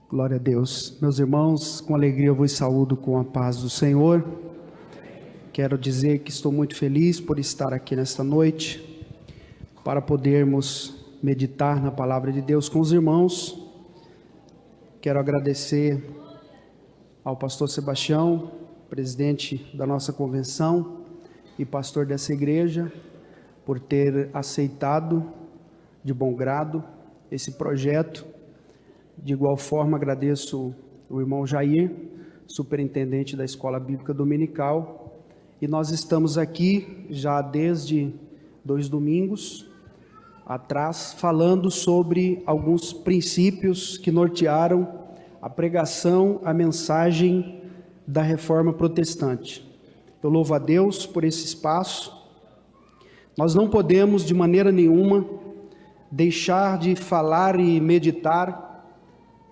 Glória a Deus. Meus irmãos, com alegria eu vos saúdo com a paz do Senhor. Quero dizer que estou muito feliz por estar aqui nesta noite, para podermos meditar na palavra de Deus com os irmãos. Quero agradecer ao pastor Sebastião, presidente da nossa convenção e pastor dessa igreja, por ter aceitado de bom grado esse projeto. De igual forma, agradeço o irmão Jair, superintendente da Escola Bíblica Dominical, e nós estamos aqui já desde 2 domingos atrás, falando sobre alguns princípios que nortearam a pregação, a mensagem da Reforma Protestante. Eu louvo a Deus por esse espaço. Nós não podemos de maneira nenhuma deixar de falar e meditar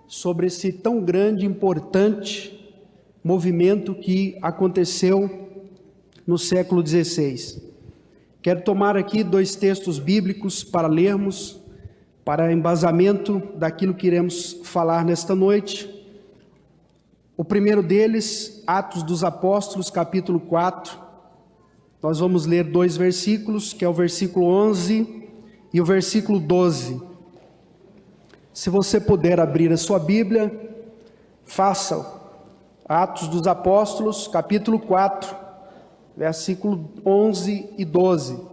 sobre esse tão grande e importante movimento que aconteceu no século XVI. Quero tomar aqui 2 textos bíblicos para lermos, para embasamento daquilo que iremos falar nesta noite. O primeiro deles, Atos dos Apóstolos, capítulo 4. Nós vamos ler 2 versículos, que é o versículo 11 e o versículo 12. Se você puder abrir a sua Bíblia, faça. Atos dos Apóstolos, capítulo 4, versículo 11 e 12.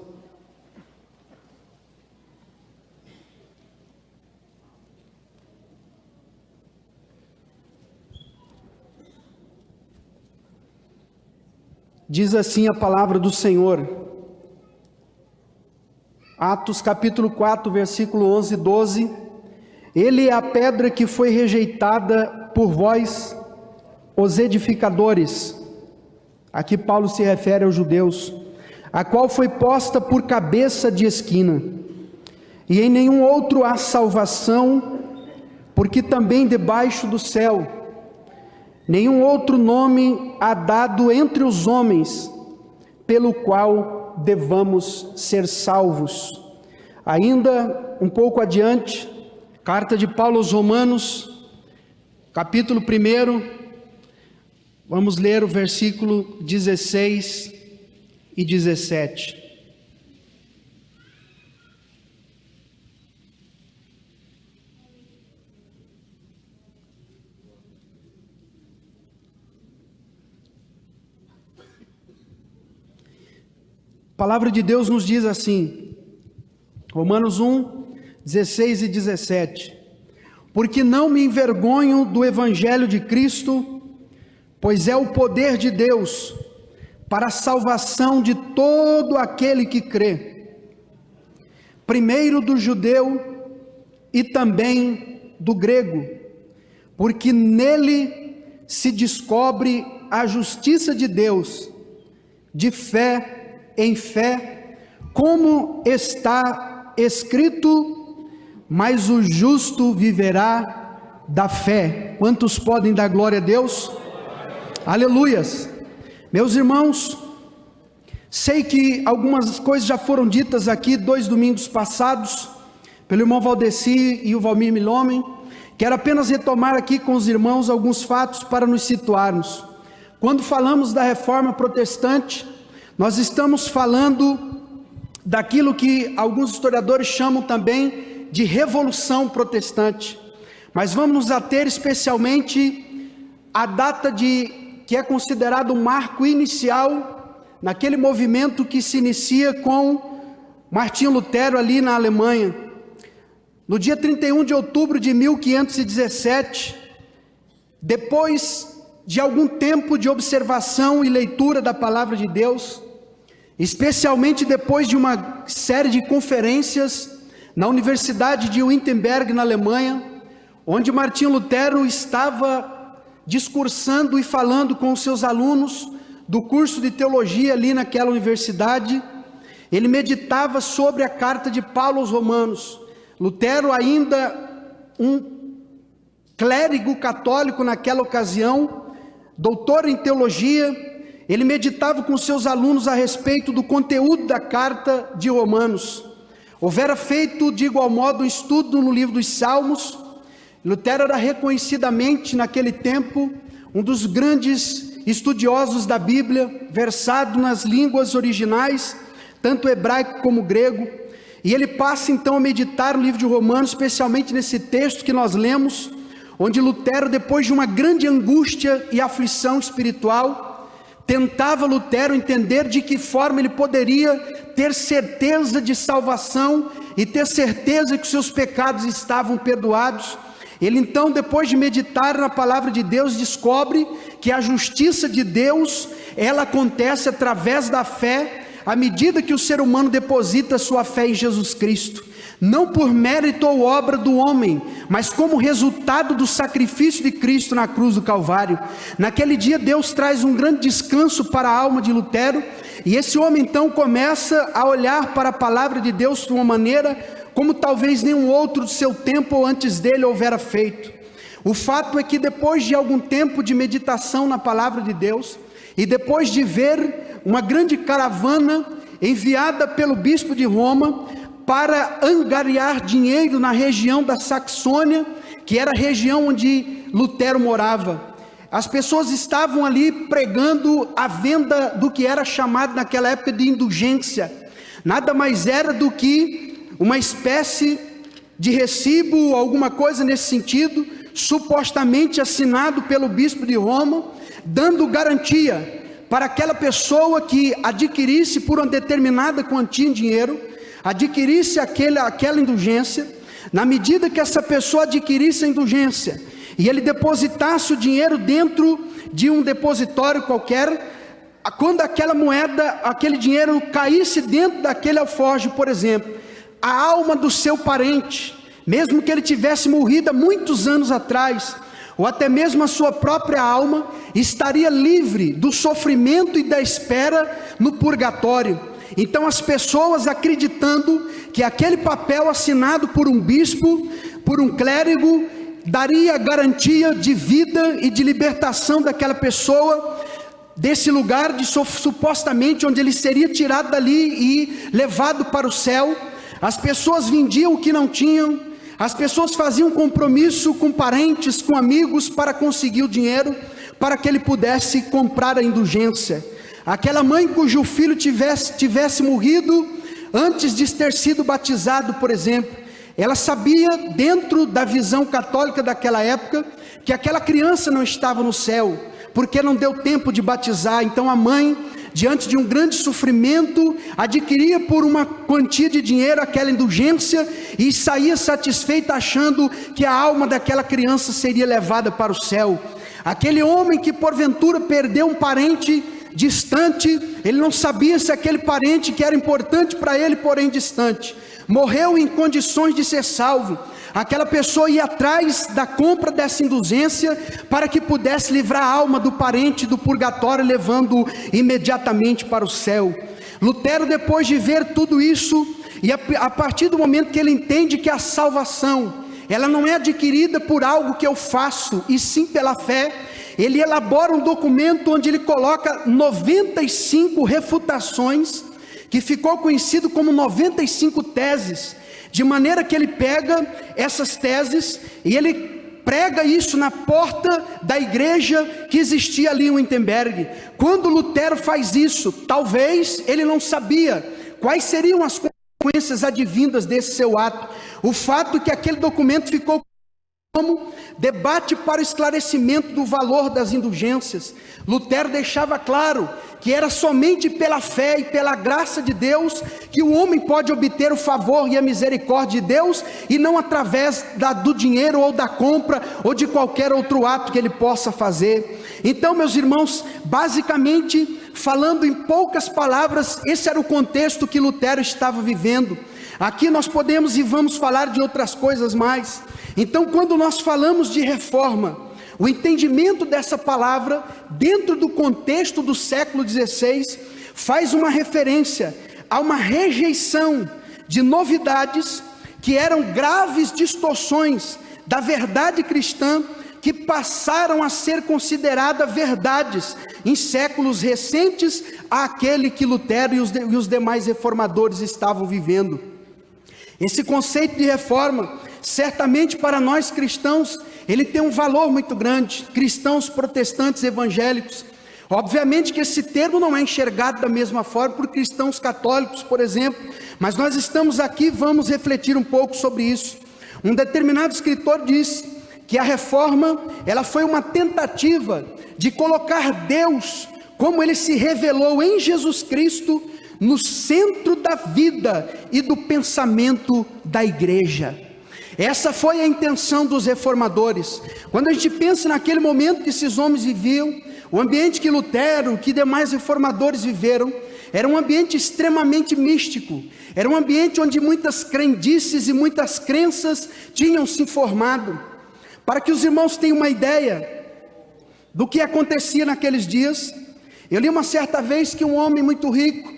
Diz assim a palavra do Senhor. Atos capítulo 4, versículo 11 e 12. Ele é a pedra que foi rejeitada por vós, os edificadores. Aqui Paulo se refere aos judeus, a qual foi posta por cabeça de esquina. E em nenhum outro há salvação, porque também debaixo do céu nenhum outro nome há dado entre os homens, pelo qual devamos ser salvos. Ainda um pouco adiante, carta de Paulo aos Romanos, capítulo 1, vamos ler o versículo 16 e 17. A palavra de Deus nos diz assim, Romanos 1, 16 e 17. Porque não me envergonho do evangelho de Cristo, pois é o poder de Deus para a salvação de todo aquele que crê, primeiro do judeu e também do grego, porque nele se descobre a justiça de Deus, de fé em fé, como está escrito, mas o justo viverá da fé. Quantos podem dar glória a Deus? Aleluias. Meus irmãos, sei que algumas coisas já foram ditas aqui 2 domingos passados, pelo irmão Valdeci e o Valmir Milhomem. Quero apenas retomar aqui com os irmãos alguns fatos para nos situarmos. Quando falamos da Reforma Protestante, nós estamos falando daquilo que alguns historiadores chamam também de Revolução Protestante. Mas vamos nos ater especialmente à data que é considerado um marco inicial naquele movimento que se inicia com Martinho Lutero ali na Alemanha. No dia 31 de outubro de 1517, depois de algum tempo de observação e leitura da palavra de Deus, especialmente depois de uma série de conferências na Universidade de Wittenberg, na Alemanha, onde Martinho Lutero estava discursando e falando com os seus alunos do curso de teologia ali naquela universidade. Ele meditava sobre a carta de Paulo aos Romanos. Lutero, ainda um clérigo católico naquela ocasião, doutor em teologia, ele meditava com seus alunos a respeito do conteúdo da carta de Romanos, Houvera feito de igual modo um estudo no livro dos Salmos. Lutero era reconhecidamente naquele tempo um dos grandes estudiosos da Bíblia, versado nas línguas originais, tanto hebraico como grego. E ele passa então a meditar no livro de Romanos, especialmente nesse texto que nós lemos, onde Lutero, depois de uma grande angústia e aflição espiritual, tentava Lutero entender de que forma ele poderia ter certeza de salvação e ter certeza que seus pecados estavam perdoados. Ele então, depois de meditar na palavra de Deus, descobre que a justiça de Deus, ela acontece através da fé, à medida que o ser humano deposita sua fé em Jesus Cristo, não por mérito ou obra do homem, mas como resultado do sacrifício de Cristo na cruz do Calvário. Naquele dia Deus traz um grande descanso para a alma de Lutero, e esse homem então começa a olhar para a palavra de Deus de uma maneira como talvez nenhum outro do seu tempo ou antes dele houvera feito. O fato é que depois de algum tempo de meditação na palavra de Deus, e depois de ver uma grande caravana enviada pelo bispo de Roma para angariar dinheiro na região da Saxônia, que era a região onde Lutero morava, as pessoas estavam ali pregando a venda do que era chamado naquela época de indulgência. Nada mais era do que uma espécie de recibo, alguma coisa nesse sentido, supostamente assinado pelo bispo de Roma, dando garantia para aquela pessoa que adquirisse por uma determinada quantia em dinheiro, adquirisse aquela indulgência. Na medida que essa pessoa adquirisse a indulgência e ele depositasse o dinheiro dentro de um depositório qualquer, quando aquela moeda, aquele dinheiro caísse dentro daquele alforje, por exemplo, a alma do seu parente, mesmo que ele tivesse morrido há muitos anos atrás, ou até mesmo a sua própria alma, estaria livre do sofrimento e da espera no purgatório. Então as pessoas, acreditando que aquele papel assinado por um bispo, por um clérigo, daria garantia de vida e de libertação daquela pessoa, desse lugar de supostamente onde ele seria tirado dali e levado para o céu. As pessoas vendiam o que não tinham, as pessoas faziam compromisso com parentes, com amigos, para conseguir o dinheiro, para que ele pudesse comprar a indulgência. Aquela mãe cujo filho tivesse morrido antes de ter sido batizado, por exemplo, ela sabia, dentro da visão católica daquela época, que aquela criança não estava no céu, porque não deu tempo de batizar. Então a mãe, diante de um grande sofrimento, adquiria por uma quantia de dinheiro aquela indulgência e saía satisfeita, achando que a alma daquela criança seria levada para o céu. Aquele homem que porventura perdeu um parente distante, ele não sabia se aquele parente que era importante para ele, porém distante, morreu em condições de ser salvo. Aquela pessoa ia atrás da compra dessa indulgência para que pudesse livrar a alma do parente do purgatório, levando-o imediatamente para o céu. Lutero, depois de ver tudo isso, e a partir do momento que ele entende que a salvação, ela não é adquirida por algo que eu faço, e sim pela fé, ele elabora um documento onde ele coloca 95 refutações, que ficou conhecido como 95 teses, de maneira que ele pega essas teses e ele prega isso na porta da igreja que existia ali em Wittenberg. Quando Lutero faz isso, talvez ele não sabia quais seriam as consequências advindas desse seu ato. O fato é que aquele documento ficou como debate para o esclarecimento do valor das indulgências. Lutero deixava claro que era somente pela fé e pela graça de Deus que o homem pode obter o favor e a misericórdia de Deus, e não através do dinheiro ou da compra ou de qualquer outro ato que ele possa fazer. Então, meus irmãos, basicamente, falando em poucas palavras, esse era o contexto que Lutero estava vivendo. Aqui nós podemos e vamos falar de outras coisas mais. Então, quando nós falamos de reforma, o entendimento dessa palavra, dentro do contexto do século XVI, faz uma referência a uma rejeição de novidades que eram graves distorções da verdade cristã, que passaram a ser consideradas verdades em séculos recentes àquele que Lutero e os demais reformadores estavam vivendo. Esse conceito de reforma, certamente para nós cristãos, ele tem um valor muito grande, cristãos protestantes evangélicos. Obviamente que esse termo não é enxergado da mesma forma por cristãos católicos, por exemplo, mas nós estamos aqui, vamos refletir um pouco sobre isso. Um determinado escritor diz que a reforma, ela foi uma tentativa de colocar Deus, como ele se revelou em Jesus Cristo, no centro da vida e do pensamento da igreja. Essa foi a intenção dos reformadores. Quando a gente pensa naquele momento que esses homens viviam, o ambiente que Lutero, que demais reformadores viveram, era um ambiente extremamente místico, era um ambiente onde muitas crendices e muitas crenças tinham se formado. Para que os irmãos tenham uma ideia do que acontecia naqueles dias, eu li uma certa vez que um homem muito rico,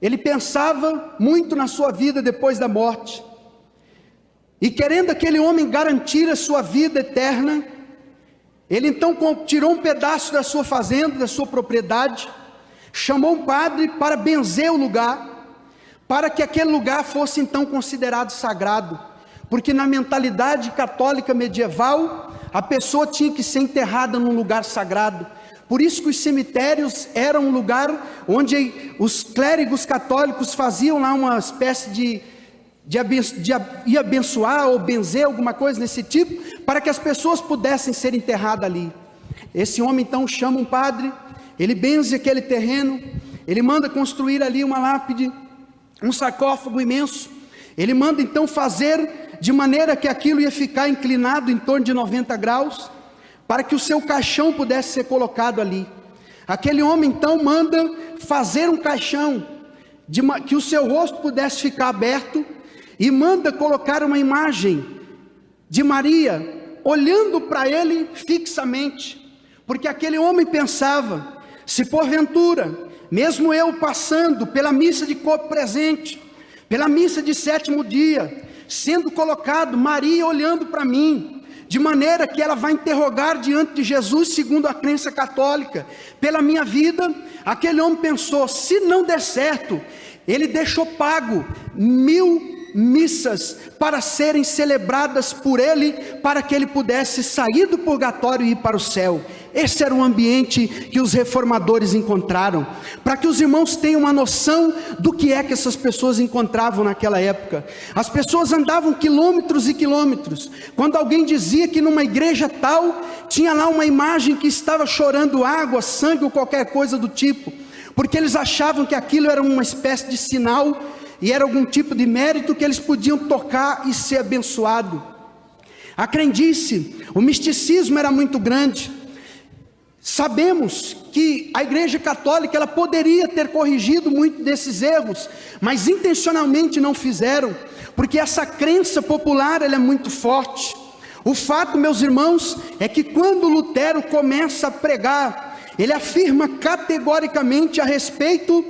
ele pensava muito na sua vida depois da morte, e querendo aquele homem garantir a sua vida eterna, ele então tirou um pedaço da sua fazenda, da sua propriedade, chamou um padre para benzer o lugar, para que aquele lugar fosse então considerado sagrado, porque na mentalidade católica medieval, a pessoa tinha que ser enterrada num lugar sagrado. Por isso que os cemitérios eram um lugar onde os clérigos católicos faziam lá uma espécie de abençoar ou benzer, alguma coisa desse tipo, para que as pessoas pudessem ser enterradas ali. Esse homem então chama um padre, ele benze aquele terreno, ele manda construir ali uma lápide, um sarcófago imenso, ele manda então fazer de maneira que aquilo ia ficar inclinado em torno de 90 graus, para que o seu caixão pudesse ser colocado ali. Aquele homem então manda fazer um caixão, que o seu rosto pudesse ficar aberto, e manda colocar uma imagem de Maria, olhando para ele fixamente, porque aquele homem pensava, se porventura, mesmo eu passando pela missa de corpo presente, pela missa de sétimo dia, sendo colocado, Maria olhando para mim, de maneira que ela vai interrogar diante de Jesus, segundo a crença católica, pela minha vida, aquele homem pensou, se não der certo, ele deixou pago 1000 missas para serem celebradas por ele, para que ele pudesse sair do purgatório e ir para o céu. Esse era o ambiente que os reformadores encontraram, para que os irmãos tenham uma noção do que é que essas pessoas encontravam naquela época. As pessoas andavam quilômetros e quilômetros, quando alguém dizia que numa igreja tal, tinha lá uma imagem que estava chorando água, sangue ou qualquer coisa do tipo, porque eles achavam que aquilo era uma espécie de sinal, e era algum tipo de mérito que eles podiam tocar e ser abençoado. A crendice, o misticismo era muito grande. Sabemos que a igreja católica, ela poderia ter corrigido muito desses erros, mas intencionalmente não fizeram, porque essa crença popular, ela é muito forte. O fato, meus irmãos, é que quando Lutero começa a pregar, ele afirma categoricamente a respeito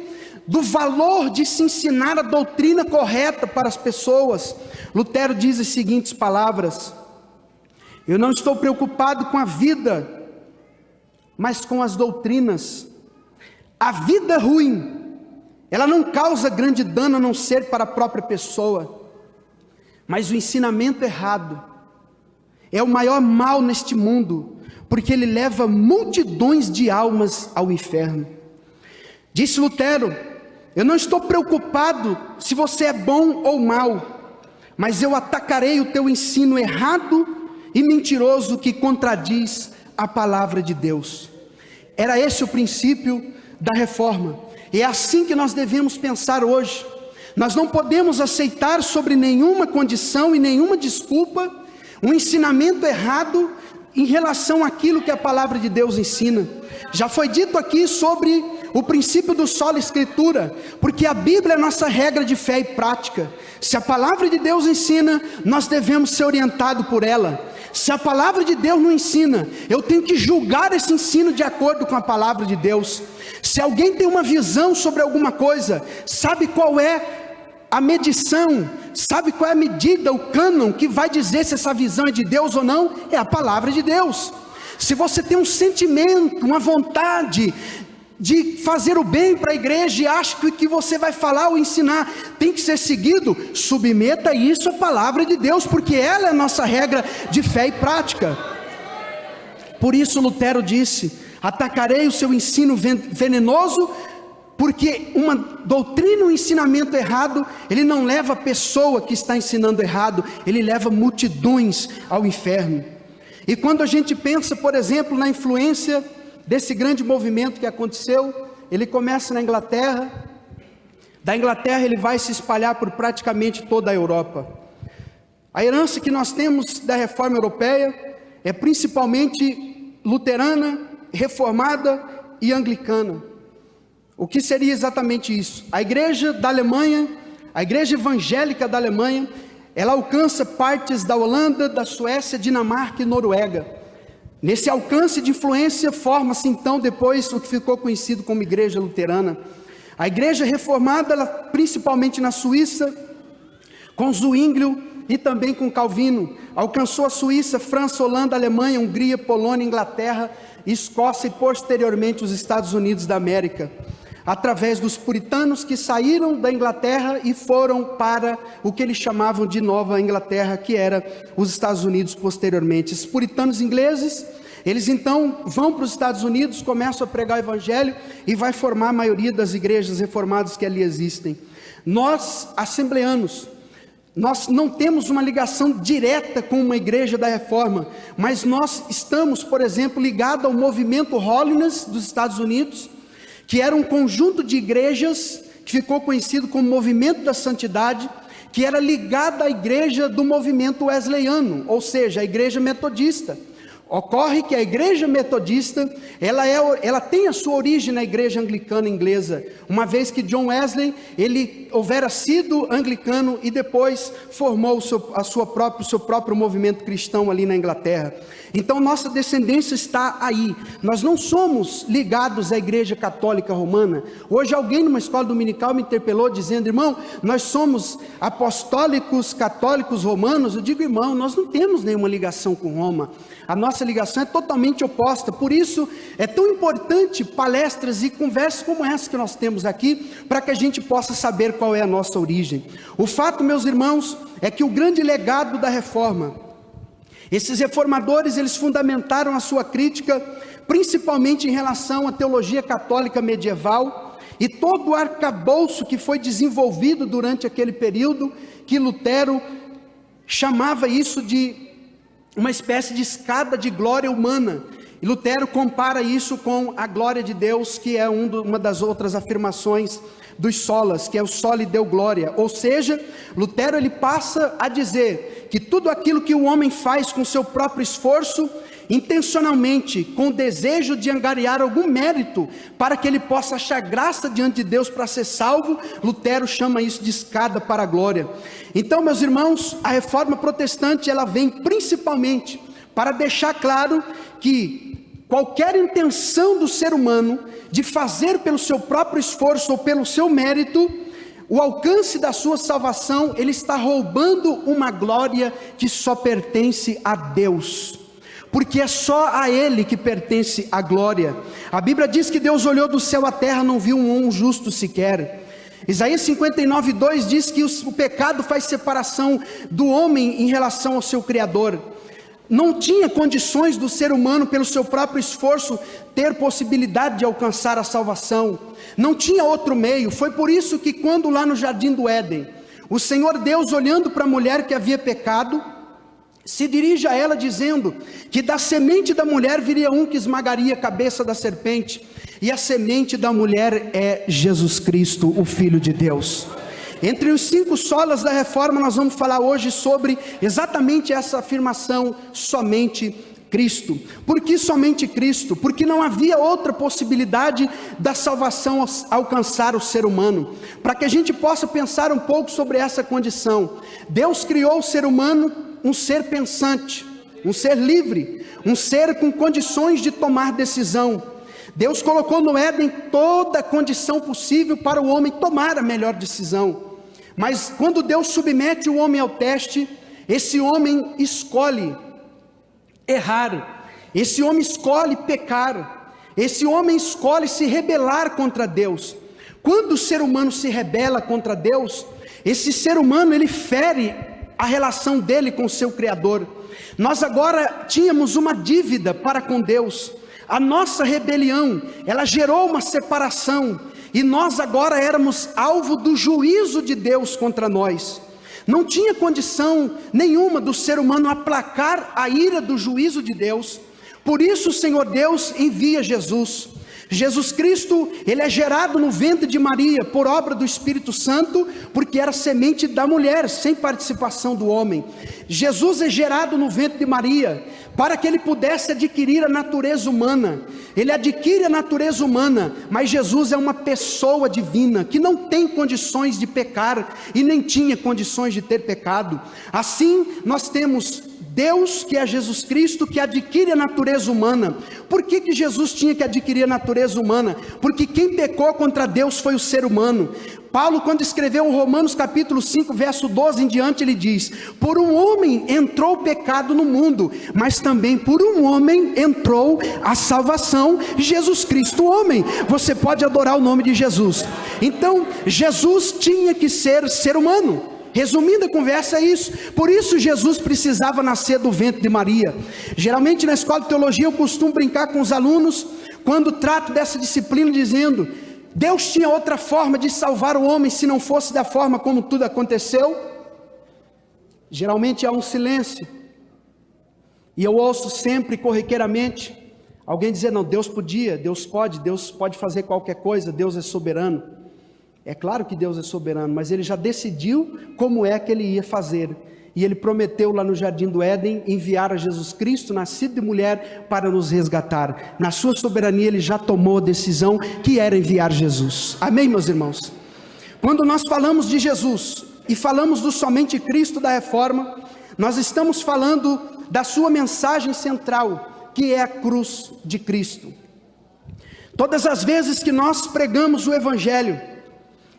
do valor de se ensinar a doutrina correta para as pessoas. Lutero diz as seguintes palavras: eu não estou preocupado com a vida, mas com as doutrinas. A vida ruim, ela não causa grande dano a não ser para a própria pessoa, mas o ensinamento errado é o maior mal neste mundo, porque ele leva multidões de almas ao inferno. Disse Lutero: eu não estou preocupado se você é bom ou mau, mas eu atacarei o teu ensino errado e mentiroso que contradiz a palavra de Deus. Era esse o princípio da reforma, e é assim que nós devemos pensar hoje. Nós não podemos aceitar sobre nenhuma condição e nenhuma desculpa um ensinamento errado em relação àquilo que a palavra de Deus ensina. Já foi dito aqui sobre o princípio do sola escritura, porque a Bíblia é a nossa regra de fé e prática. Se a palavra de Deus ensina, nós devemos ser orientados por ela. Se a palavra de Deus não ensina, eu tenho que julgar esse ensino de acordo com a palavra de Deus. Se alguém tem uma visão sobre alguma coisa, sabe qual é a medição, sabe qual é a medida, o cânon que vai dizer se essa visão é de Deus ou não? É a palavra de Deus. Se você tem um sentimento, uma vontade de fazer o bem para a igreja e acha que o que você vai falar ou ensinar tem que ser seguido, submeta isso à palavra de Deus, porque ela é a nossa regra de fé e prática. Por isso Lutero disse: atacarei o seu ensino venenoso, porque uma doutrina, um ensinamento errado, ele não leva a pessoa que está ensinando errado, ele leva multidões ao inferno. E quando a gente pensa, por exemplo, na influência desse grande movimento que aconteceu, ele começa na Inglaterra, da Inglaterra ele vai se espalhar por praticamente toda a Europa. A herança que nós temos da reforma europeia é principalmente luterana, reformada e anglicana. O que seria exatamente isso? A igreja da Alemanha, a igreja evangélica da Alemanha, ela alcança partes da Holanda, da Suécia, Dinamarca e Noruega. Nesse alcance de influência, forma-se então depois o que ficou conhecido como igreja luterana. A igreja reformada, ela, principalmente na Suíça, com Zwinglio e também com Calvino, alcançou a Suíça, França, Holanda, Alemanha, Hungria, Polônia, Inglaterra, Escócia e posteriormente os Estados Unidos da América, através dos puritanos que saíram da Inglaterra e foram para o que eles chamavam de Nova Inglaterra, que era os Estados Unidos posteriormente. Esses puritanos ingleses, eles então vão para os Estados Unidos, começam a pregar o evangelho e vai formar a maioria das igrejas reformadas que ali existem. Nós, assembleanos, nós não temos uma ligação direta com uma igreja da reforma, mas nós estamos, por exemplo, ligados ao movimento Holiness dos Estados Unidos, que era um conjunto de igrejas que ficou conhecido como Movimento da Santidade, que era ligada à igreja do movimento wesleyano, ou seja, a igreja metodista. Ocorre que a igreja metodista, ela tem a sua origem na igreja anglicana inglesa, uma vez que John Wesley, ele houvera sido anglicano e depois formou o seu próprio movimento cristão ali na Inglaterra. Então nossa descendência está aí. Nós não somos ligados à igreja católica romana. Hoje alguém numa escola dominical me interpelou dizendo: irmão, nós somos apostólicos católicos romanos. Eu digo: irmão, nós não temos nenhuma ligação com Roma. A nossa ligação é totalmente oposta. Por isso é tão importante palestras e conversas como essa que nós temos aqui, para que a gente possa saber qual é a nossa origem. O fato, meus irmãos, é que o grande legado da reforma, esses reformadores, eles fundamentaram a sua crítica principalmente em relação à teologia católica medieval e todo o arcabouço que foi desenvolvido durante aquele período, que Lutero chamava isso de uma espécie de escada de glória humana. E Lutero compara isso com a glória de Deus, que é uma das outras afirmações dos solas, que é o soli deu glória. Ou seja, Lutero ele passa a dizer que tudo aquilo que o homem faz com seu próprio esforço, intencionalmente, com o desejo de angariar algum mérito, para que ele possa achar graça diante de Deus para ser salvo, Lutero chama isso de escada para a glória. Então, meus irmãos, a reforma protestante, ela vem principalmente para deixar claro que qualquer intenção do ser humano de fazer pelo seu próprio esforço ou pelo seu mérito o alcance da sua salvação, ele está roubando uma glória que só pertence a Deus, porque é só a Ele que pertence a glória. A Bíblia diz que Deus olhou do céu à terra, não viu um justo sequer. Isaías 59:2 diz que o pecado faz separação do homem em relação ao seu Criador. Não tinha condições do ser humano, pelo seu próprio esforço, ter possibilidade de alcançar a salvação. Não tinha outro meio. Foi por isso que quando lá no jardim do Éden, o Senhor Deus, olhando para a mulher que havia pecado, se dirige a ela dizendo que da semente da mulher viria um que esmagaria a cabeça da serpente, e a semente da mulher é Jesus Cristo, o Filho de Deus. Entre os 5 solas da reforma, nós vamos falar hoje sobre exatamente essa afirmação: somente Cristo. Por que somente Cristo? Porque não havia outra possibilidade da salvação alcançar o ser humano. Para que a gente possa pensar um pouco sobre essa condição, Deus criou o ser humano um ser pensante, um ser livre, um ser com condições de tomar decisão. Deus colocou no Éden toda a condição possível para o homem tomar a melhor decisão. Mas quando Deus submete o homem ao teste, esse homem escolhe errar, esse homem escolhe pecar, Esse homem escolhe se rebelar contra Deus. Quando o ser humano se rebela contra Deus, esse ser humano ele fere a relação dele com o seu Criador. Nós agora tínhamos uma dívida para com Deus. A nossa rebelião, ela gerou uma separação, e nós agora éramos alvo do juízo de Deus contra nós. Não tinha condição nenhuma do ser humano aplacar a ira do juízo de Deus. Por isso o Senhor Deus envia Jesus. Jesus Cristo, ele é gerado no ventre de Maria por obra do Espírito Santo, porque era semente da mulher, sem participação do homem. Jesus é gerado no ventre de Maria, para que ele pudesse adquirir a natureza humana. Ele adquire a natureza humana, mas Jesus é uma pessoa divina, que não tem condições de pecar, e nem tinha condições de ter pecado. Assim, nós temos Deus, que é Jesus Cristo, que adquire a natureza humana. Por que Jesus tinha que adquirir a natureza humana? Porque quem pecou contra Deus foi o ser humano. Paulo, quando escreveu Romanos capítulo 5, verso 12 em diante, ele diz: por um homem entrou o pecado no mundo, mas também por um homem entrou a salvação, Jesus Cristo homem. Você pode adorar o nome de Jesus. Então, Jesus tinha que ser ser humano. Resumindo a conversa é isso. Por isso Jesus precisava nascer do ventre de Maria. Geralmente na escola de teologia eu costumo brincar com os alunos, quando trato dessa disciplina, dizendo: Deus tinha outra forma de salvar o homem, se não fosse da forma como tudo aconteceu. Geralmente há um silêncio, e eu ouço sempre corriqueiramente alguém dizer: não, Deus pode fazer qualquer coisa, Deus é soberano. É claro que Deus é soberano, mas ele já decidiu como é que ele ia fazer. E ele prometeu lá no jardim do Éden enviar a Jesus Cristo, nascido de mulher, para nos resgatar. Na sua soberania ele já tomou a decisão, que era enviar Jesus. Amém, meus irmãos? Quando nós falamos de Jesus e falamos do somente Cristo da reforma, nós estamos falando da sua mensagem central, que é a cruz de Cristo. Todas as vezes que nós pregamos o Evangelho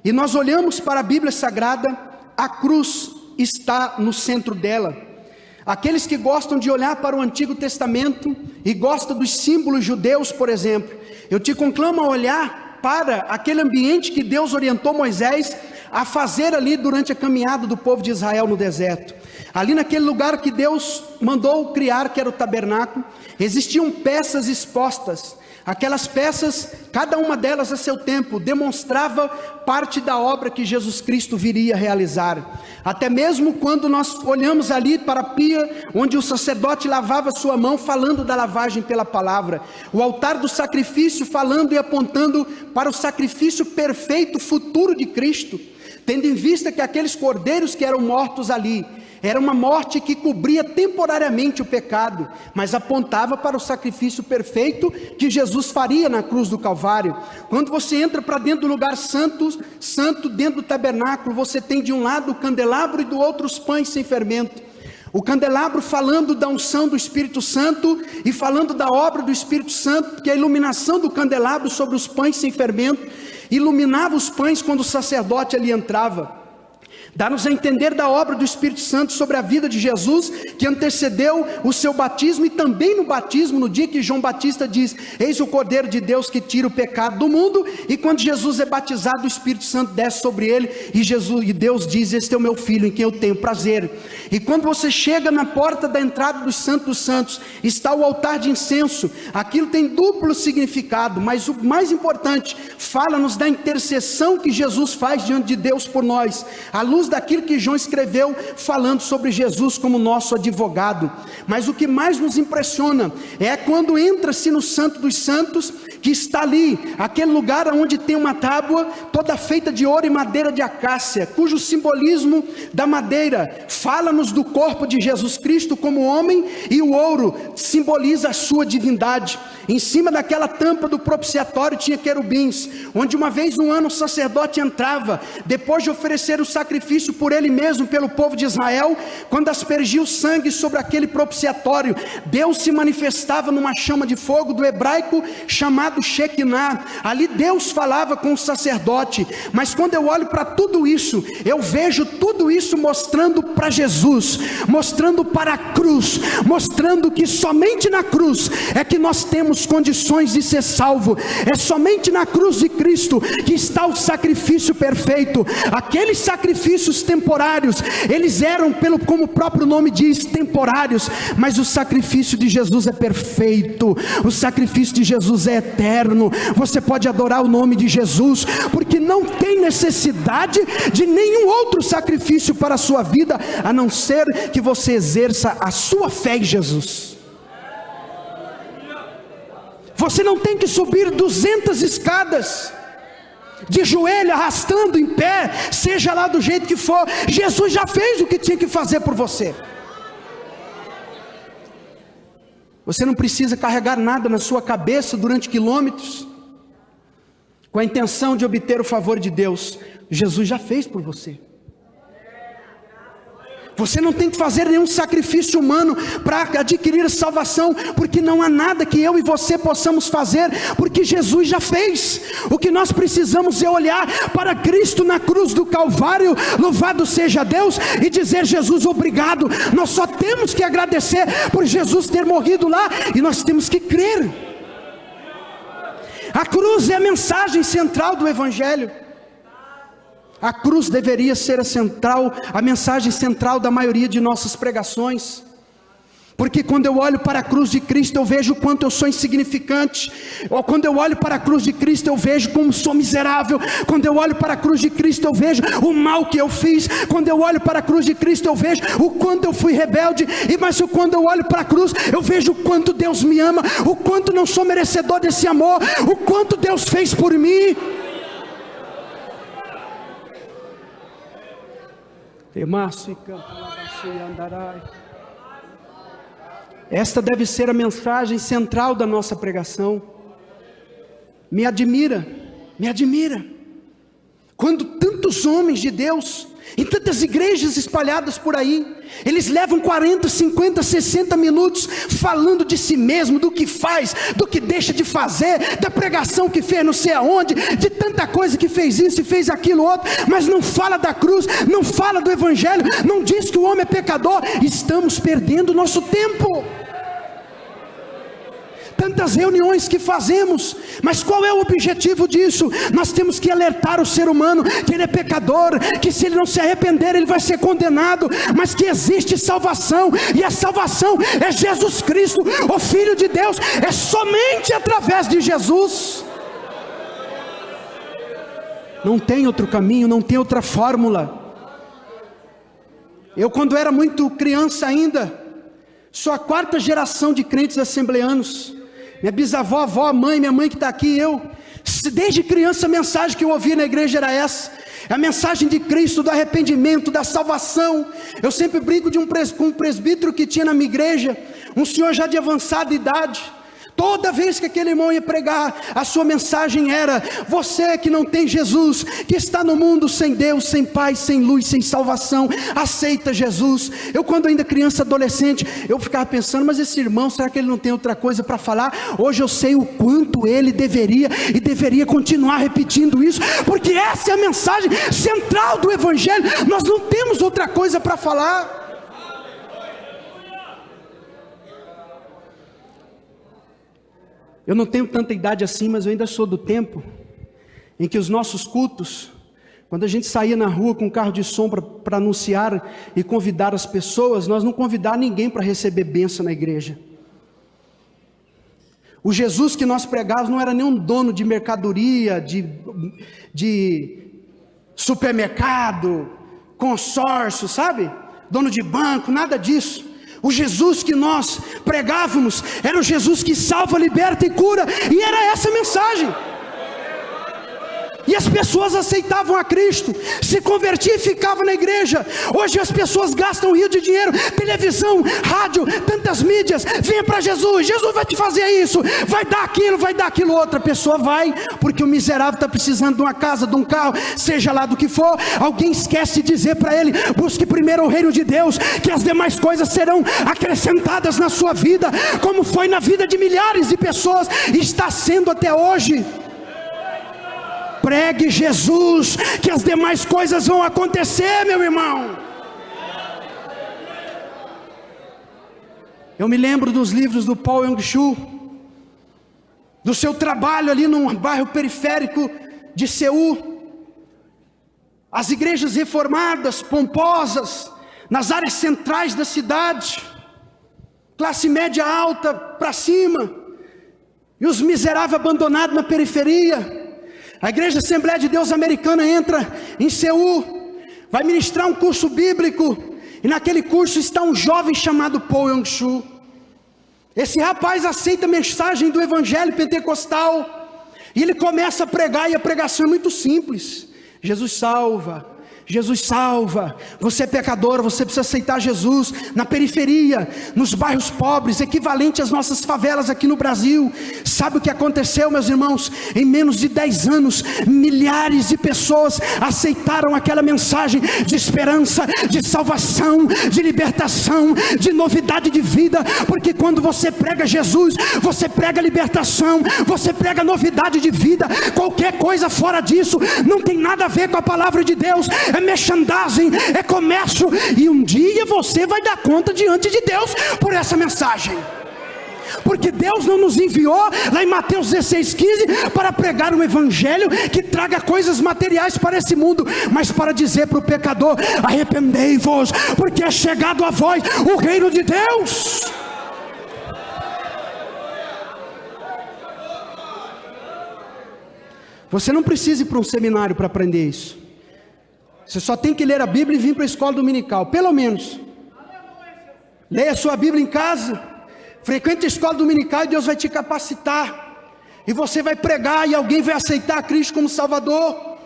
e nós olhamos para a Bíblia Sagrada, a cruz está no centro dela. Aqueles que gostam de olhar para o Antigo Testamento e gostam dos símbolos judeus, por exemplo, eu te conclamo a olhar para aquele ambiente que Deus orientou Moisés a fazer ali durante a caminhada do povo de Israel no deserto. Ali naquele lugar que Deus mandou criar, que era o tabernáculo, existiam peças expostas. Aquelas peças, cada uma delas a seu tempo, demonstrava parte da obra que Jesus Cristo viria a realizar. Até mesmo quando nós olhamos ali para a pia, onde o sacerdote lavava sua mão, falando da lavagem pela palavra. O altar do sacrifício, falando e apontando para o sacrifício perfeito futuro de Cristo. Tendo em vista que aqueles cordeiros que eram mortos ali, era uma morte que cobria temporariamente o pecado, mas apontava para o sacrifício perfeito que Jesus faria na cruz do Calvário. Quando você entra para dentro do lugar santo, dentro do tabernáculo, você tem de um lado o candelabro e do outro os pães sem fermento. O candelabro falando da unção do Espírito Santo e falando da obra do Espírito Santo, que a iluminação do candelabro sobre os pães sem fermento iluminava os pães quando o sacerdote ali entrava. Dá-nos a entender da obra do Espírito Santo sobre a vida de Jesus, que antecedeu o seu batismo, e também no batismo, no dia que João Batista diz: eis o Cordeiro de Deus que tira o pecado do mundo. E quando Jesus é batizado, o Espírito Santo desce sobre ele, e Deus diz: este é o meu filho em quem eu tenho prazer. E quando você chega na porta da entrada dos Santos dos Santos, está o altar de incenso. Aquilo tem duplo significado, mas o mais importante, fala-nos da intercessão que Jesus faz diante de Deus por nós, à luz daquilo que João escreveu, falando sobre Jesus como nosso advogado. Mas o que mais nos impressiona é quando entra-se no Santo dos Santos, que está ali, aquele lugar onde tem uma tábua toda feita de ouro e madeira de acácia, cujo simbolismo da madeira fala-nos do corpo de Jesus Cristo como homem, e o ouro simboliza a sua divindade. Em cima daquela tampa do propiciatório tinha querubins, onde uma vez no ano o sacerdote entrava, depois de oferecer o sacrifício por ele mesmo, pelo povo de Israel. Quando aspergia o sangue sobre aquele propiciatório, Deus se manifestava numa chama de fogo, do hebraico chamado chamado Shekinah. Ali Deus falava com o sacerdote, mas quando eu olho para tudo isso, eu vejo tudo isso mostrando para Jesus, mostrando para a cruz, mostrando que somente na cruz é que nós temos condições de ser salvo. É somente na cruz de Cristo que está o sacrifício perfeito. Aqueles sacrifícios temporários, eles eram, como o próprio nome diz, temporários, mas o sacrifício de Jesus é perfeito, o sacrifício de Jesus é eterno. Você pode adorar o nome de Jesus, porque não tem necessidade de nenhum outro sacrifício para a sua vida, a não ser que você exerça a sua fé em Jesus. Você não tem que subir 200 escadas, de joelho, arrastando em pé, seja lá do jeito que for. Jesus já fez o que tinha que fazer por você. Você não precisa carregar nada na sua cabeça durante quilômetros, com a intenção de obter o favor de Deus. Jesus já fez por você. Você não tem que fazer nenhum sacrifício humano para adquirir a salvação, porque não há nada que eu e você possamos fazer, porque Jesus já fez. O que nós precisamos é olhar para Cristo na cruz do Calvário, louvado seja Deus, e dizer: Jesus, obrigado. Nós só temos que agradecer por Jesus ter morrido lá, e nós temos que crer. A cruz é a mensagem central do Evangelho. A cruz deveria ser a mensagem central da maioria de nossas pregações, porque quando eu olho para a cruz de Cristo, eu vejo o quanto eu sou insignificante. Ou quando eu olho para a cruz de Cristo, eu vejo como sou miserável. Quando eu olho para a cruz de Cristo, eu vejo o mal que eu fiz. Quando eu olho para a cruz de Cristo, eu vejo o quanto eu fui rebelde. Mas quando eu olho para a cruz, eu vejo o quanto Deus me ama, o quanto não sou merecedor desse amor, o quanto Deus fez por mim. Esta deve ser a mensagem central da nossa pregação. Me admira quando tantos homens de Deus, em tantas igrejas espalhadas por aí, eles levam 40, 50, 60 minutos falando de si mesmo, do que faz, do que deixa de fazer, da pregação que fez não sei aonde, de tanta coisa que fez isso e fez aquilo outro, mas não fala da cruz, não fala do Evangelho, não diz que o homem é pecador. Estamos perdendo o nosso tempo. Tantas reuniões que fazemos, mas qual é o objetivo disso? Nós temos que alertar o ser humano que ele é pecador, que se ele não se arrepender ele vai ser condenado, mas que existe salvação, e a salvação é Jesus Cristo, o Filho de Deus. É somente através de Jesus. Não tem outro caminho, não tem outra fórmula. Eu, quando era muito criança ainda, sou a 4ª geração de crentes assembleanos. Minha bisavó, avó, mãe, minha mãe que está aqui, eu, desde criança a mensagem que eu ouvia na igreja era essa: a mensagem de Cristo, do arrependimento, da salvação. Eu sempre brinco com um presbítero que tinha na minha igreja, um senhor já de avançada idade. Toda vez que aquele irmão ia pregar, a sua mensagem era: você que não tem Jesus, que está no mundo sem Deus, sem paz, sem luz, sem salvação, aceita Jesus. Eu, quando ainda criança, adolescente, eu ficava pensando: mas esse irmão, será que ele não tem outra coisa para falar? Hoje eu sei o quanto ele deveria continuar repetindo isso, porque essa é a mensagem central do Evangelho. Nós não temos outra coisa para falar. Eu não tenho tanta idade assim, mas eu ainda sou do tempo em que os nossos cultos, quando a gente saía na rua com um carro de som para anunciar e convidar as pessoas, nós não convidávamos ninguém para receber bênção na igreja. O Jesus que nós pregávamos não era nenhum dono de mercadoria, de supermercado, consórcio, sabe? Dono de banco, nada disso. O Jesus que nós pregávamos era o Jesus que salva, liberta e cura, e era essa a mensagem. E as pessoas aceitavam a Cristo, se convertiam e ficavam na igreja. Hoje as pessoas gastam um rio de dinheiro, televisão, rádio, tantas mídias. Venha para Jesus, Jesus vai te fazer isso, vai dar aquilo outro. A pessoa vai, porque o miserável está precisando de uma casa, de um carro, seja lá do que for. Alguém esquece de dizer para ele: busque primeiro o reino de Deus, que as demais coisas serão acrescentadas na sua vida, como foi na vida de milhares de pessoas, e está sendo até hoje. Pregue Jesus, que as demais coisas vão acontecer, meu irmão. Eu me lembro dos livros do Paul Yong-Soo, do seu trabalho ali num bairro periférico de Seul. As igrejas reformadas, pomposas, nas áreas centrais da cidade, classe média alta para cima, e os miseráveis abandonados na periferia. A Igreja Assembleia de Deus Americana entra em Seul, vai ministrar um curso bíblico, e naquele curso está um jovem chamado Paul Yong-Soo. Esse rapaz aceita a mensagem do evangelho pentecostal, e ele começa a pregar, e a pregação é muito simples: Jesus salva, Jesus salva, você é pecador, você precisa aceitar Jesus. Na periferia, nos bairros pobres, equivalente às nossas favelas aqui no Brasil. Sabe o que aconteceu, meus irmãos? Em menos de 10 anos, milhares de pessoas aceitaram aquela mensagem de esperança, de salvação, de libertação, de novidade de vida. Porque quando você prega Jesus, você prega libertação, você prega novidade de vida. Qualquer coisa fora disso não tem nada a ver com a palavra de Deus. É merchandising, é comércio, e um dia você vai dar conta diante de Deus por essa mensagem. Porque Deus não nos enviou lá em Mateus 16:15 para pregar um evangelho que traga coisas materiais para esse mundo, mas para dizer para o pecador: arrependei-vos, porque é chegado a vós o reino de Deus. Você não precisa ir para um seminário para aprender isso. Você só tem que ler a Bíblia e vir para a escola dominical, pelo menos. Leia a sua Bíblia em casa, frequente a escola dominical, e Deus vai te capacitar, e você vai pregar, e alguém vai aceitar Cristo como Salvador.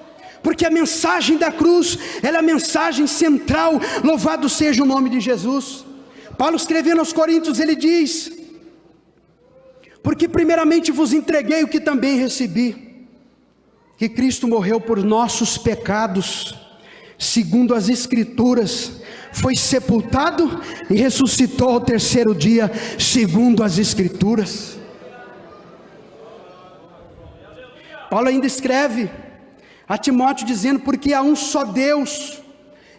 Porque a mensagem da cruz, ela é a mensagem central. Louvado seja o nome de Jesus. Paulo escrevendo aos Coríntios, ele diz: porque primeiramente vos entreguei o que também recebi, que Cristo morreu por nossos pecados, segundo as Escrituras, foi sepultado e ressuscitou ao terceiro dia, segundo as Escrituras. Paulo ainda escreve a Timóteo dizendo: porque há um só Deus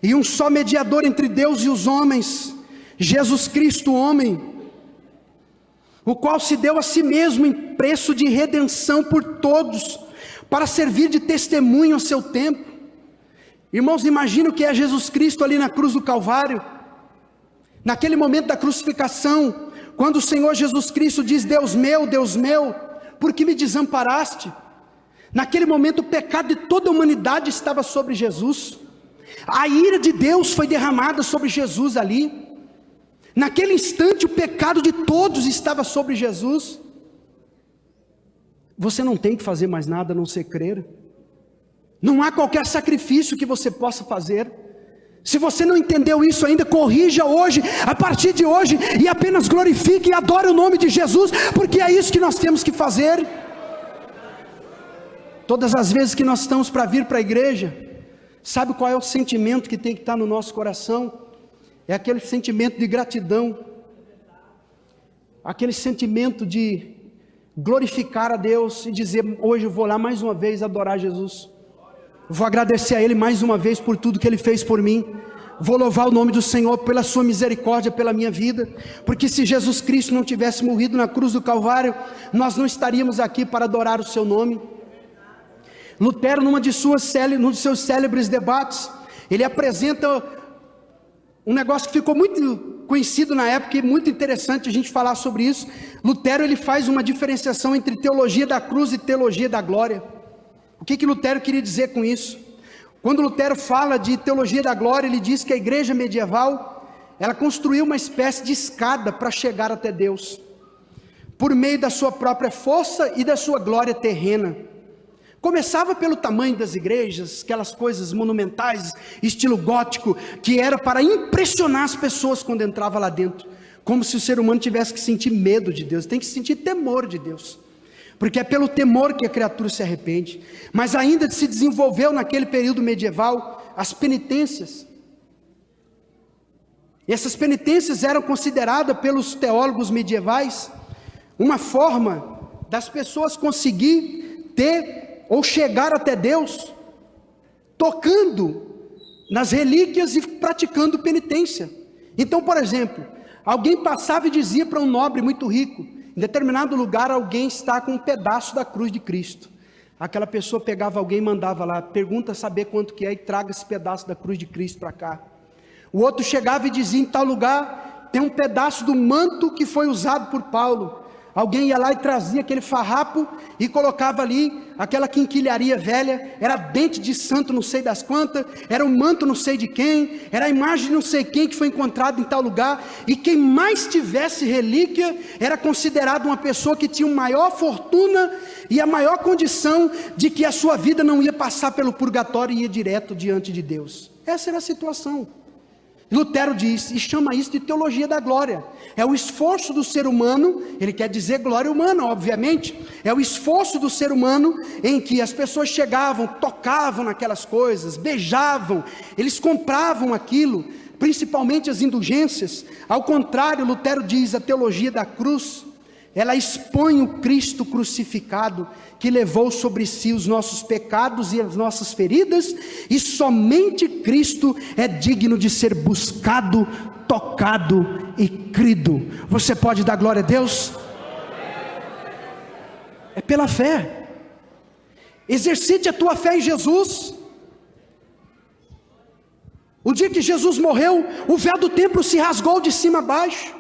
e um só mediador entre Deus e os homens, Jesus Cristo homem, o qual se deu a si mesmo em preço de redenção por todos, para servir de testemunho ao seu tempo. Irmãos, imagina o que é Jesus Cristo ali na cruz do Calvário, naquele momento da crucificação, quando o Senhor Jesus Cristo diz: Deus meu, por que me desamparaste? Naquele momento o pecado de toda a humanidade estava sobre Jesus, a ira de Deus foi derramada sobre Jesus ali, naquele instante o pecado de todos estava sobre Jesus. Você não tem que fazer mais nada a não ser crer. Não há qualquer sacrifício que você possa fazer. Se você não entendeu isso ainda, corrija hoje, a partir de hoje, e apenas glorifique e adore o nome de Jesus, porque é isso que nós temos que fazer. Todas as vezes que nós estamos para vir para a igreja, sabe qual é o sentimento que tem que estar no nosso coração? É aquele sentimento de gratidão, aquele sentimento de glorificar a Deus e dizer: hoje eu vou lá mais uma vez adorar Jesus, vou agradecer a Ele mais uma vez por tudo que Ele fez por mim, vou louvar o nome do Senhor pela sua misericórdia, pela minha vida, porque se Jesus Cristo não tivesse morrido na cruz do Calvário, nós não estaríamos aqui para adorar o seu nome. Lutero, num de seus célebres debates, ele apresenta um negócio que ficou muito conhecido na época e muito interessante a gente falar sobre isso. Lutero, ele faz uma diferenciação entre teologia da cruz e teologia da glória. O que Lutero queria dizer com isso? Quando Lutero fala de teologia da glória, ele diz que a igreja medieval, ela construiu uma espécie de escada para chegar até Deus, por meio da sua própria força e da sua glória terrena. Começava pelo tamanho das igrejas, aquelas coisas monumentais, estilo gótico, que era para impressionar as pessoas quando entrava lá dentro, como se o ser humano tivesse que sentir medo de Deus, tem que sentir temor de Deus, porque é pelo temor que a criatura se arrepende. Mas ainda se desenvolveu naquele período medieval as penitências. E essas penitências eram consideradas pelos teólogos medievais uma forma das pessoas conseguir ter ou chegar até Deus tocando nas relíquias e praticando penitência. Então, por exemplo, alguém passava e dizia para um nobre muito rico: em determinado lugar alguém está com um pedaço da cruz de Cristo. Aquela pessoa pegava alguém e mandava lá: pergunta saber quanto que é e traga esse pedaço da cruz de Cristo para cá. O outro chegava e dizia: em tal lugar tem um pedaço do manto que foi usado por Paulo. Alguém ia lá e trazia aquele farrapo e colocava ali aquela quinquilharia velha, era dente de santo não sei das quantas, era um manto não sei de quem, era a imagem de não sei quem que foi encontrado em tal lugar, e quem mais tivesse relíquia era considerado uma pessoa que tinha maior fortuna e a maior condição de que a sua vida não ia passar pelo purgatório e ia direto diante de Deus. Essa era a situação. Lutero diz, e chama isso de teologia da glória. É o esforço do ser humano, ele quer dizer glória humana, obviamente. É o esforço do ser humano em que as pessoas chegavam, tocavam naquelas coisas, beijavam, eles compravam aquilo, principalmente as indulgências. Ao contrário, Lutero diz, a teologia da cruz, ela expõe o Cristo crucificado, que levou sobre si os nossos pecados e as nossas feridas, e somente Cristo é digno de ser buscado, tocado e crido. Você pode dar glória a Deus? É pela fé. Exercite a tua fé em Jesus. O dia que Jesus morreu, o véu do templo se rasgou de cima a baixo.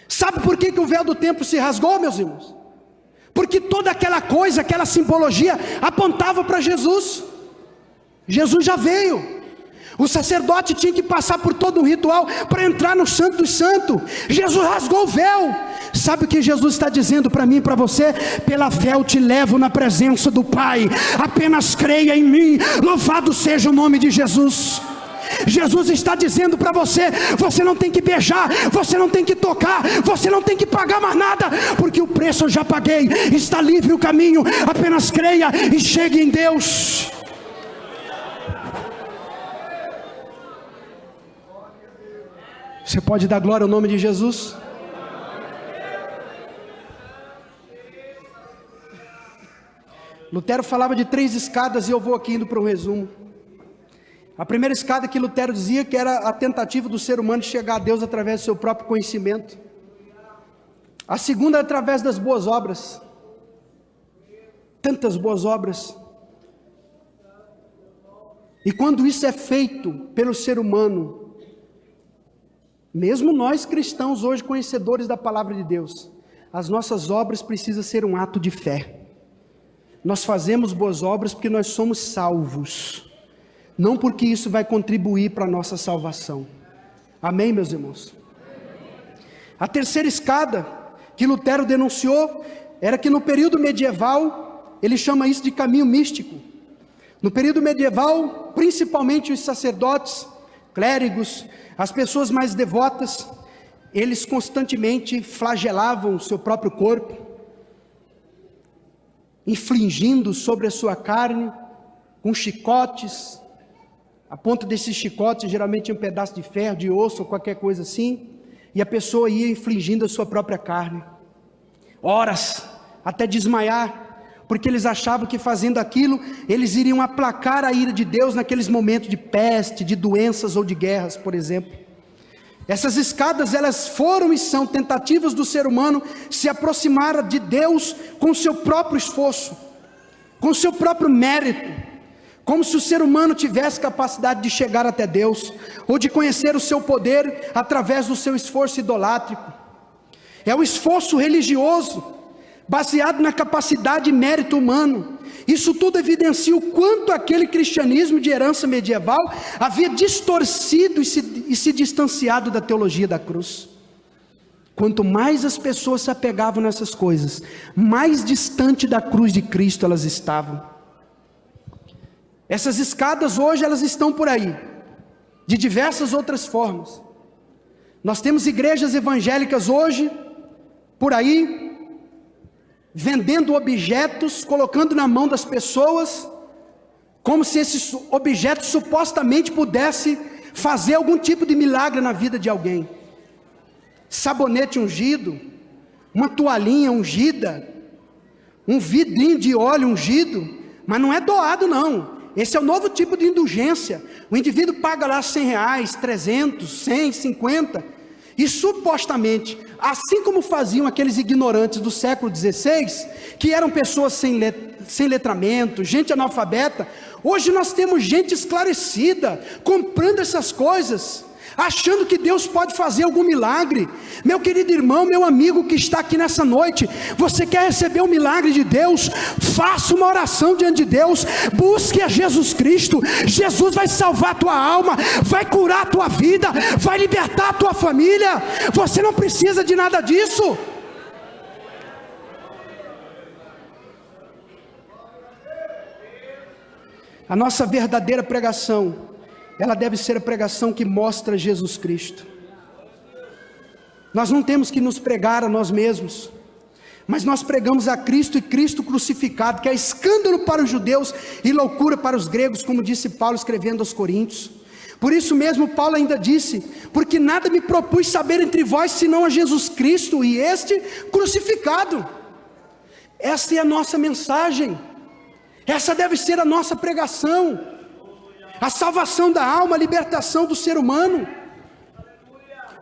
Sabe por que o véu do templo se rasgou, meus irmãos? Porque toda aquela coisa, aquela simbologia apontava para Jesus. Jesus já veio. O sacerdote tinha que passar por todo um ritual para entrar no Santo dos Santos. Jesus rasgou o véu. Sabe o que Jesus está dizendo para mim e para você? Pela fé eu te levo na presença do Pai. Apenas creia em mim. Louvado seja o nome de Jesus. Jesus está dizendo para você: você não tem que beijar, você não tem que tocar, você não tem que pagar mais nada, porque o preço eu já paguei, está livre o caminho, apenas creia e chegue em Deus. Você pode dar glória ao nome de Jesus? Lutero falava de 3 escadas e eu vou aqui indo para um resumo. A primeira escada que Lutero dizia que era a tentativa do ser humano de chegar a Deus através do seu próprio conhecimento. A segunda é através das boas obras. Tantas boas obras. E quando isso é feito pelo ser humano, mesmo nós cristãos hoje conhecedores da palavra de Deus, as nossas obras precisam ser um ato de fé. Nós fazemos boas obras porque nós somos salvos, não porque isso vai contribuir para a nossa salvação. Amém, meus irmãos? A terceira escada que Lutero denunciou era que no período medieval, ele chama isso de caminho místico. No período medieval, principalmente os sacerdotes, clérigos, as pessoas mais devotas, eles constantemente flagelavam o seu próprio corpo, infligindo sobre a sua carne com chicotes. A ponta desses chicotes geralmente tinha um pedaço de ferro, de osso ou qualquer coisa assim, e a pessoa ia infligindo a sua própria carne, horas, até desmaiar, porque eles achavam que fazendo aquilo, eles iriam aplacar a ira de Deus naqueles momentos de peste, de doenças ou de guerras, por exemplo. Essas escadas, elas foram e são tentativas do ser humano se aproximar de Deus com o seu próprio esforço, com o seu próprio mérito, como se o ser humano tivesse capacidade de chegar até Deus, ou de conhecer o seu poder através do seu esforço idolátrico. É o esforço religioso, baseado na capacidade e mérito humano. Isso tudo evidencia o quanto aquele cristianismo de herança medieval havia distorcido e se distanciado da teologia da cruz. Quanto mais as pessoas se apegavam nessas coisas, mais distante da cruz de Cristo elas estavam. Essas escadas hoje elas estão por aí, de diversas outras formas. Nós temos igrejas evangélicas hoje, por aí, vendendo objetos, colocando na mão das pessoas, como se esses objetos supostamente pudessem fazer algum tipo de milagre na vida de alguém. Sabonete ungido, uma toalhinha ungida, um vidrinho de óleo ungido, mas não é doado não. Esse é o novo tipo de indulgência. O indivíduo paga lá R$100, 300, 100, 50, e supostamente, assim como faziam aqueles ignorantes do século XVI, que eram pessoas sem letramento, gente analfabeta, hoje nós temos gente esclarecida, comprando essas coisas, achando que Deus pode fazer algum milagre. Meu querido irmão, meu amigo que está aqui nessa noite, você quer receber um milagre de Deus? Faça uma oração diante de Deus, busque a Jesus Cristo. Jesus vai salvar a tua alma, vai curar a tua vida, vai libertar a tua família. Você não precisa de nada disso. A nossa verdadeira pregação, ela deve ser a pregação que mostra Jesus Cristo. Nós não temos que nos pregar a nós mesmos, mas nós pregamos a Cristo e Cristo crucificado, que é escândalo para os judeus e loucura para os gregos, como disse Paulo escrevendo aos Coríntios. Por isso mesmo Paulo ainda disse: porque nada me propus saber entre vós, senão a Jesus Cristo e este crucificado. Esta é a nossa mensagem, essa deve ser a nossa pregação. A salvação da alma, a libertação do ser humano.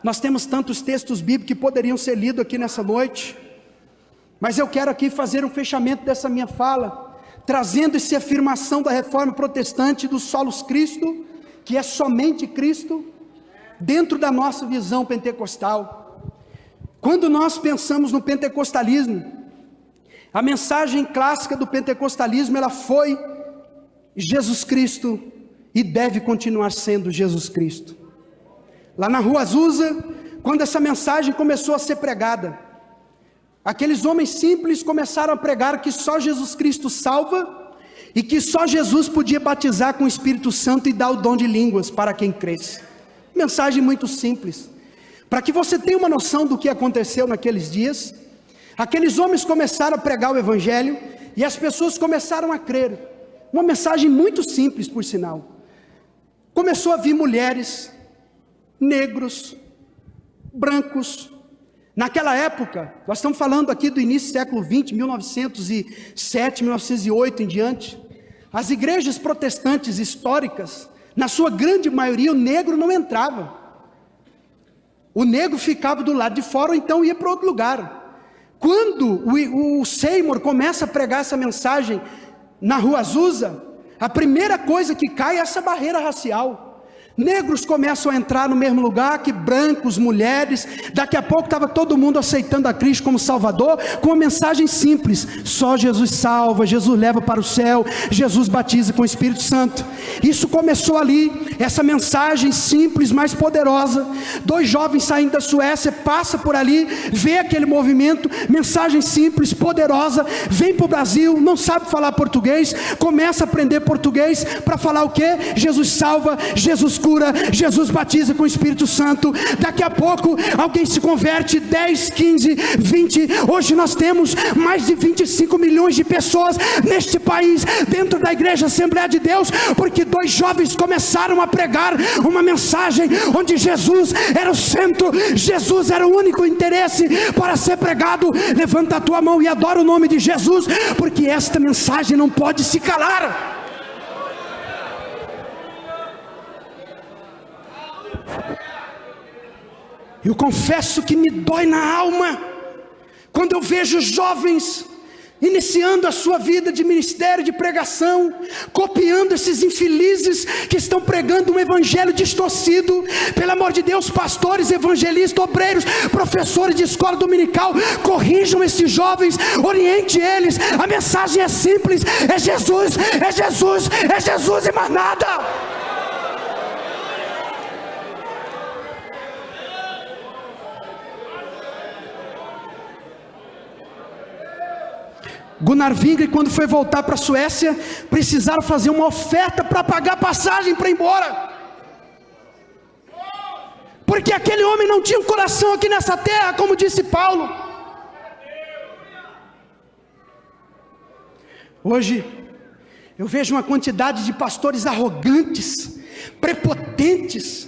Nós temos tantos textos bíblicos que poderiam ser lidos aqui nessa noite, mas eu quero aqui fazer um fechamento dessa minha fala, trazendo essa afirmação da reforma protestante do solos Cristo, que é somente Cristo, dentro da nossa visão pentecostal. Quando nós pensamos no pentecostalismo, a mensagem clássica do pentecostalismo, ela foi Jesus Cristo, e deve continuar sendo Jesus Cristo. Lá na Rua Azusa, quando essa mensagem começou a ser pregada, aqueles homens simples começaram a pregar que só Jesus Cristo salva, e que só Jesus podia batizar com o Espírito Santo e dar o dom de línguas para quem cresce. Mensagem muito simples. Para que você tenha uma noção do que aconteceu naqueles dias, aqueles homens começaram a pregar o Evangelho, e as pessoas começaram a crer. Uma mensagem muito simples, por sinal. Começou a vir mulheres, negros, brancos. Naquela época, nós estamos falando aqui do início do século XX, 1907, 1908 em diante. As igrejas protestantes históricas, na sua grande maioria, o negro não entrava. O negro ficava do lado de fora, ou então ia para outro lugar. Quando o Seymour começa a pregar essa mensagem na Rua Azusa, a primeira coisa que cai é essa barreira racial. Negros começam a entrar no mesmo lugar que brancos, mulheres. Daqui a pouco estava todo mundo aceitando a Cristo como Salvador, com uma mensagem simples: só Jesus salva, Jesus leva para o céu, Jesus batiza com o Espírito Santo. Isso começou ali, essa mensagem simples, mas poderosa. Dois jovens saindo da Suécia, passa por ali, vê aquele movimento, mensagem simples, poderosa, vem para o Brasil, não sabe falar português, começa a aprender português, para falar o quê? Jesus salva, Jesus cura, Jesus batiza com o Espírito Santo. Daqui a pouco alguém se converte, 10, 15, 20, hoje nós temos mais de 25 milhões de pessoas neste país, dentro da igreja Assembleia de Deus, porque dois jovens começaram a pregar uma mensagem onde Jesus era o centro, Jesus era o único interesse para ser pregado. Levanta a tua mão e adora o nome de Jesus, porque esta mensagem não pode se calar. Eu confesso que me dói na alma quando eu vejo jovens iniciando a sua vida de ministério, de pregação, copiando esses infelizes que estão pregando um evangelho distorcido. Pelo amor de Deus, pastores, evangelistas, obreiros, professores de escola dominical, corrijam esses jovens, oriente eles. A mensagem é simples: é Jesus, é Jesus, é Jesus e mais nada. Gunnar Wingren, quando foi voltar para a Suécia, precisaram fazer uma oferta para pagar a passagem para ir embora, porque aquele homem não tinha um coração aqui nessa terra, como disse Paulo. Hoje eu vejo uma quantidade de pastores arrogantes, prepotentes,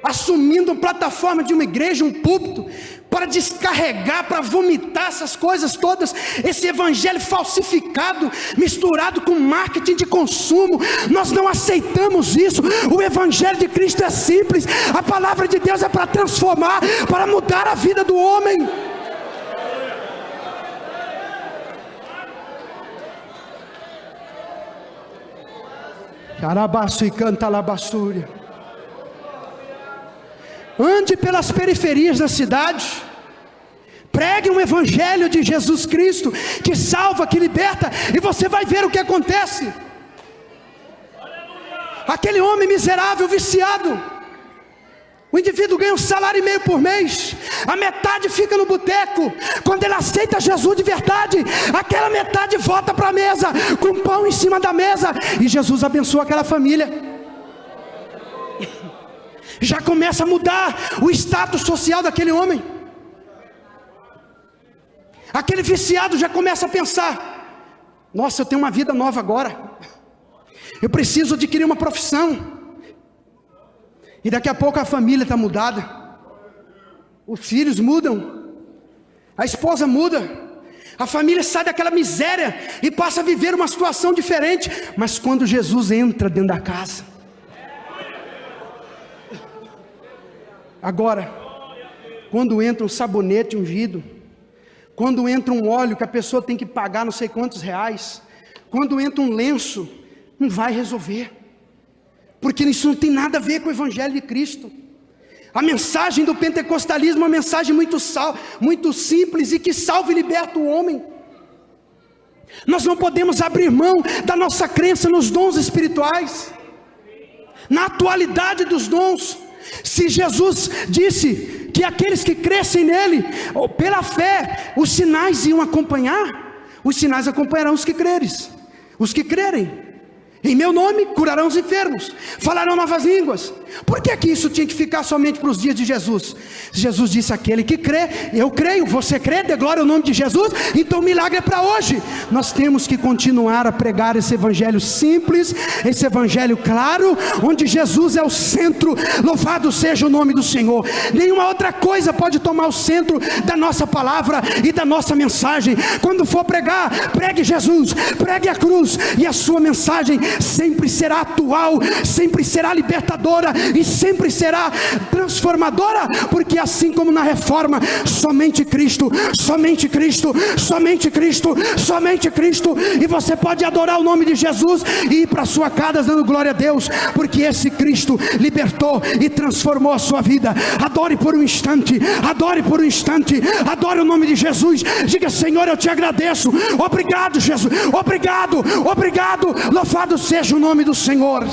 assumindo a plataforma de uma igreja, um púlpito, para descarregar, para vomitar essas coisas todas, esse evangelho falsificado, misturado com marketing de consumo. Nós não aceitamos isso. O evangelho de Cristo é simples, a palavra de Deus é para transformar, para mudar a vida do homem. Carabaço e canta labassúria. Ande pelas periferias da cidade, pregue um evangelho de Jesus Cristo, que salva, que liberta, e você vai ver o que acontece. Aquele homem miserável, viciado, o indivíduo ganha $1,5 por mês, a metade fica no boteco. Quando ele aceita Jesus de verdade, aquela metade volta para a mesa, com pão em cima da mesa, e Jesus abençoa aquela família. Já começa a mudar o status social daquele homem. Aquele viciado já começa a pensar: nossa, eu tenho uma vida nova agora, eu preciso adquirir uma profissão. E daqui a pouco a família está mudada, os filhos mudam, a esposa muda, a família sai daquela miséria e passa a viver uma situação diferente. Mas quando Jesus entra dentro da casa, agora, quando entra um sabonete ungido, quando entra um óleo que a pessoa tem que pagar não sei quantos reais, quando entra um lenço, não vai resolver, porque isso não tem nada a ver com o evangelho de Cristo. A mensagem do pentecostalismo é uma mensagem muito simples e que salva e liberta o homem. Nós não podemos abrir mão da nossa crença nos dons espirituais, na atualidade dos dons. Se Jesus disse que aqueles que crescem nele, pela fé, os sinais iam acompanhar, os sinais acompanharão os que crerem. Em meu nome curarão os enfermos, falarão novas línguas. Por que isso tinha que ficar somente para os dias de Jesus? Jesus disse: aquele que crê, eu creio, você crê, dê glória ao nome de Jesus, então o milagre é para hoje. Nós temos que continuar a pregar esse evangelho simples, esse evangelho claro, onde Jesus é o centro. Louvado seja o nome do Senhor. Nenhuma outra coisa pode tomar o centro da nossa palavra e da nossa mensagem. Quando for pregar, pregue Jesus, pregue a cruz, e a sua mensagem sempre será atual, sempre será libertadora e sempre será transformadora, porque assim como na reforma, somente Cristo, somente Cristo, somente Cristo, somente Cristo. E você pode adorar o nome de Jesus e ir para sua casa dando glória a Deus, porque esse Cristo libertou e transformou a sua vida. Adore por um instante, adore por um instante, adore o nome de Jesus. Diga: Senhor, eu te agradeço, obrigado Jesus, obrigado, obrigado, louvado seja o nome do Senhor.